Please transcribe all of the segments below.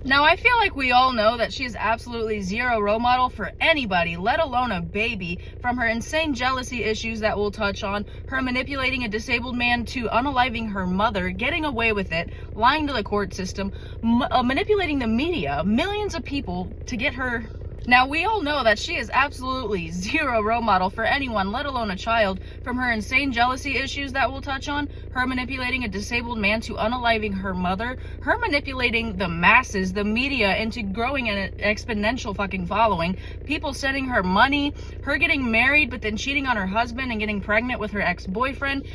Now, I feel like we all know that she is absolutely zero role model for anybody, let alone a baby, from her insane jealousy issues that we'll touch on, her manipulating a disabled man to unaliving her mother, getting away with it, lying to the court system, manipulating the media, millions of people to get her. Now, we all know that she is absolutely zero role model for anyone, let alone a child, from her insane jealousy issues that we'll touch on, her manipulating a disabled man to unaliving her mother, her manipulating the masses, the media, into growing an exponential fucking following, people sending her money, her getting married but then cheating on her husband and getting pregnant with her ex-boyfriend.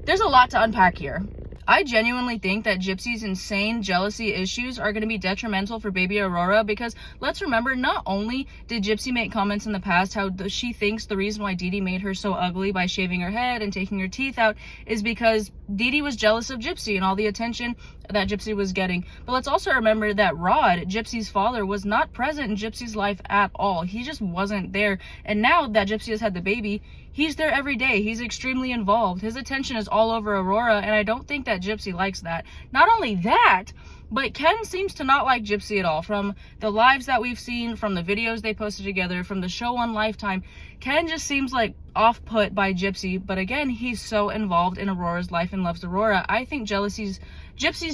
There's a lot to unpack here. I genuinely think that Gypsy's insane jealousy issues are going to be detrimental for baby Aurora, because let's remember, not only did Gypsy make comments in the past how she thinks the reason why Dee Dee made her so ugly by shaving her head and taking her teeth out is because Dee Dee was jealous of Gypsy and all the attention that Gypsy was getting. But let's also remember that Rod, Gypsy's father, was not present in Gypsy's life at all. He just wasn't there. And now that Gypsy has had the baby, he's there every day. He's extremely involved. His attention is all over Aurora, and I don't think that Gypsy likes that. Not only that, but Ken seems to not like Gypsy at all. From the lives that we've seen, from the videos they posted together, from the show on Lifetime, Ken just seems like off-put by Gypsy. But again, he's so involved in Aurora's life and loves Aurora. I think Gypsy's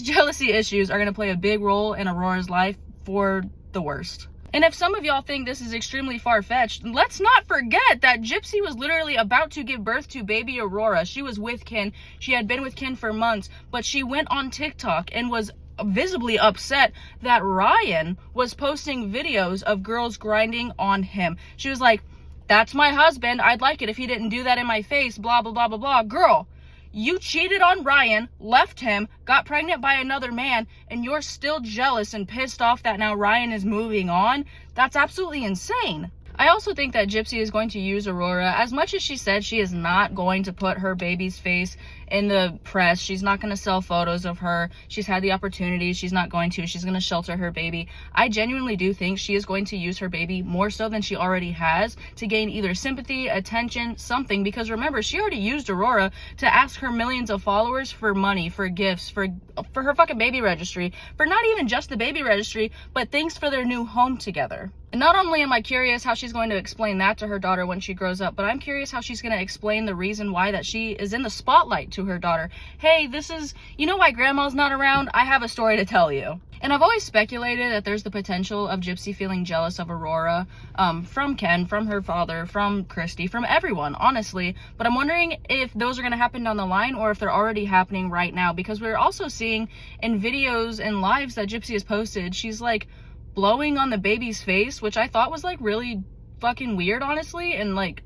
jealousy issues are going to play a big role in Aurora's life for the worst. And if some of y'all think this is extremely far-fetched, let's not forget that Gypsy was literally about to give birth to baby Aurora. She was with Ken. She had been with Ken for months, but she went on TikTok and was visibly upset that Ryan was posting videos of girls grinding on him. She was like, "That's my husband. I'd like it if he didn't do that in my face, blah, blah, blah, blah, blah." Girl, you cheated on Ryan, left him, got pregnant by another man, and you're still jealous and pissed off that now Ryan is moving on? That's absolutely insane. I also think that Gypsy is going to use Aurora. As much as she said she is not going to put her baby's face in the press, she's not going to sell photos of her. She's had the opportunity. She's not going to. She's going to shelter her baby. I genuinely do think she is going to use her baby more so than she already has to gain either sympathy, attention, something. Because remember, she already used Aurora to ask her millions of followers for money, for gifts, for her fucking baby registry, for not even just the baby registry, but things for their new home together. And not only am I curious how she's going to explain that to her daughter when she grows up, but I'm curious how she's going to explain the reason why that she is in the spotlight to her daughter. Hey, this is, you know why grandma's not around? I have a story to tell you. And I've always speculated that there's the potential of Gypsy feeling jealous of Aurora, from Ken, from her father, from Christy, from everyone, honestly. But I'm wondering if those are going to happen down the line or if they're already happening right now, because we're also seeing in videos and lives that Gypsy has posted, she's like blowing on the baby's face, which I thought was like really fucking weird, honestly, and like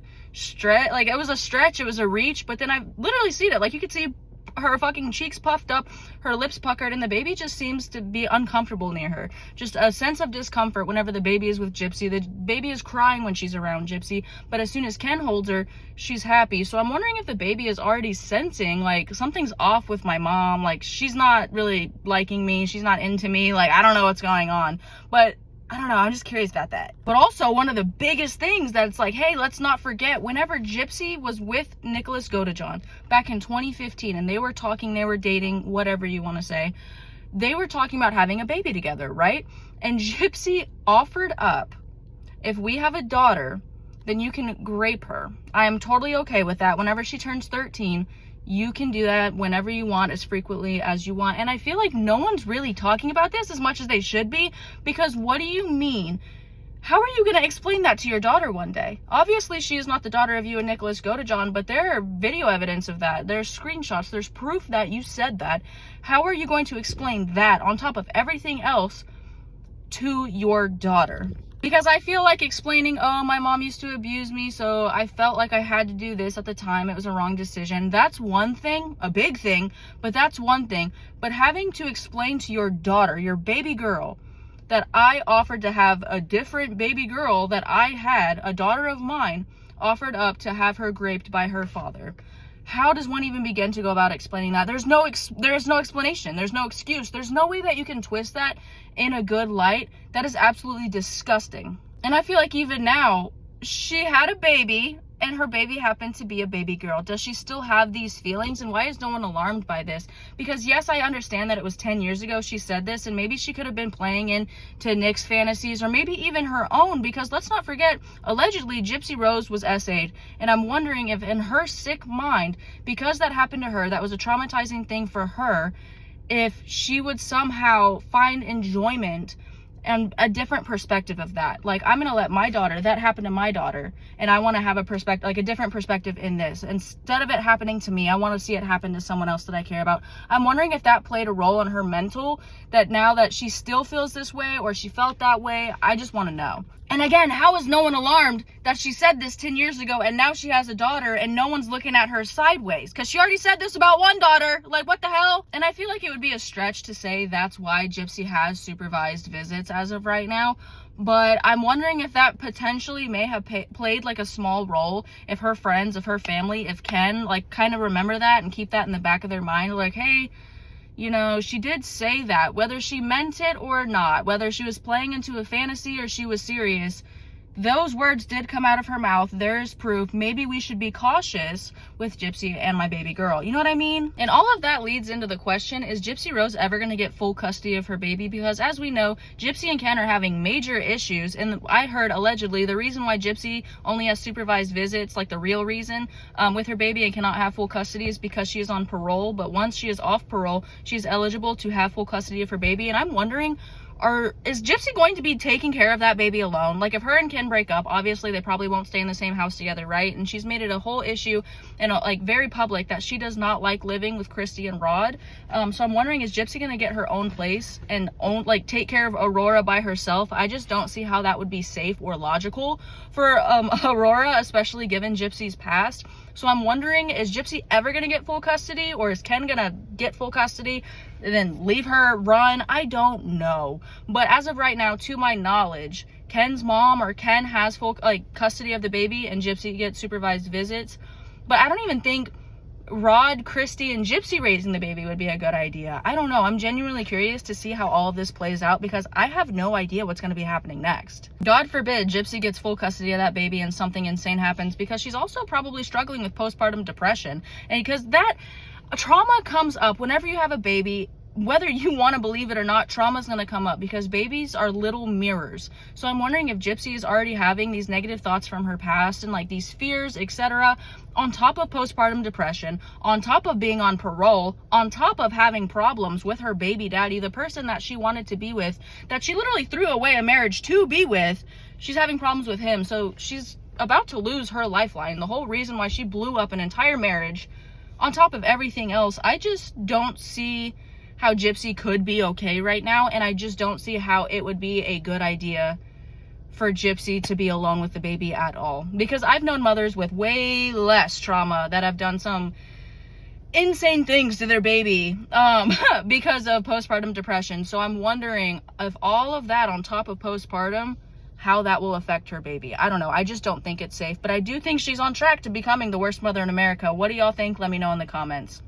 like it was a stretch, it was a reach, but then I've literally seen it. Like, you could see her fucking cheeks puffed up, her lips puckered, and the baby just seems to be uncomfortable near her. Just a sense of discomfort whenever the baby is with Gypsy. The baby is crying when she's around Gypsy, but as soon as Ken holds her, she's happy. So I'm wondering if the baby is already sensing like something's off with my mom, like she's not really liking me, she's not into me, like I don't know what's going on. But I don't know, I'm just curious about that. But also, one of the biggest things that it's like, hey, let's not forget, whenever Gypsy was with Nicholas Godejohn back in 2015, and they were talking, they were dating, whatever you want to say, they were talking about having a baby together, right? And Gypsy offered up, if we have a daughter, then you can grape her. I am totally okay with that. Whenever she turns 13, you can do that whenever you want, as frequently as you want. And I feel like no one's really talking about this as much as they should be, because what do you mean? How are you going to explain that to your daughter one day? Obviously, she is not the daughter of you and Nicholas Godejohn, but there are video evidence of that. There's screenshots. There's proof that you said that. How are you going to explain that on top of everything else to your daughter? Because I feel like explaining, oh, my mom used to abuse me, so I felt like I had to do this at the time, it was a wrong decision. That's one thing, a big thing, but that's one thing. But having to explain to your daughter, your baby girl, that I offered to have a different baby girl that I had, a daughter of mine, offered up to have her raped by her father. How does one even begin to go about explaining that? There's no explanation. There's no excuse. There's no way that you can twist that in a good light. That is absolutely disgusting. And I feel like even now, she had a baby and her baby happened to be a baby girl? Does she still have these feelings, and why is no one alarmed by this? Because yes, I understand that it was 10 years ago she said this, and maybe she could have been playing into Nick's fantasies, or maybe even her own, because let's not forget, allegedly Gypsy Rose was SA'd, and I'm wondering if in her sick mind, because that happened to her, that was a traumatizing thing for her, if she would somehow find enjoyment and a different perspective of that. Like, I'm gonna let my daughter, that happened to my daughter, and I want to have a perspective, like a different perspective in this. Instead of it happening to me, I want to see it happen to someone else that I care about. I'm wondering if that played a role in her mental, that now that she still feels this way, or she felt that way. I just want to know. And again, how is no one alarmed that she said this 10 years ago and now she has a daughter and no one's looking at her sideways? Because she already said this about one daughter. Like, what the hell? And I feel like it would be a stretch to say that's why Gypsy has supervised visits as of right now. But I'm wondering if that potentially may have played like a small role, if her friends, if her family, if Ken, like, kind of remember that and keep that in the back of their mind. Like, hey, you know, she did say that, whether she meant it or not, whether she was playing into a fantasy or she was serious, those words did come out of her mouth. There's proof. Maybe we should be cautious with Gypsy and my baby girl. You know what I mean? And all of that leads into the question, is Gypsy Rose ever going to get full custody of her baby? Because as we know, Gypsy and Ken are having major issues. And I heard allegedly the reason why Gypsy only has supervised visits, like the real reason, with her baby and cannot have full custody is because she is on parole. But once she is off parole, she is eligible to have full custody of her baby. And I'm wondering, is Gypsy going to be taking care of that baby alone? Like, if her and Ken break up, obviously they probably won't stay in the same house together, right? And she's made it a whole issue and like very public that she does not like living with Christy and Rod. So I'm wondering, is Gypsy gonna get her own place and take care of Aurora by herself? I just don't see how that would be safe or logical for Aurora, especially given Gypsy's past. So I'm wondering, is Gypsy ever gonna get full custody, or is Ken gonna get full custody and then leave her run? I don't know. But as of right now, to my knowledge, Ken's mom or Ken has full custody of the baby and Gypsy gets supervised visits. But I don't even think Rod, Christy, and Gypsy raising the baby would be a good idea. I don't know. I'm genuinely curious to see how all of this plays out, because I have no idea what's going to be happening next. God forbid Gypsy gets full custody of that baby and something insane happens, because she's also probably struggling with postpartum depression. And because that trauma comes up whenever you have a baby, whether you want to believe it or not, trauma is going to come up, because babies are little mirrors. So I'm wondering if Gypsy is already having these negative thoughts from her past and like these fears, etc., on top of postpartum depression, on top of being on parole, on top of having problems with her baby daddy, the person that she wanted to be with, that she literally threw away a marriage to be with. She's having problems with him. So she's about to lose her lifeline, the whole reason why she blew up an entire marriage. On top of everything else, I just don't see how Gypsy could be okay right now, and I just don't see how it would be a good idea for Gypsy to be alone with the baby at all. Because I've known mothers with way less trauma that have done some insane things to their baby because of postpartum depression. So I'm wondering if all of that on top of postpartum, how that will affect her baby. I don't know. I just don't think it's safe, but I do think she's on track to becoming the worst mother in America. What do y'all think? Let me know in the comments.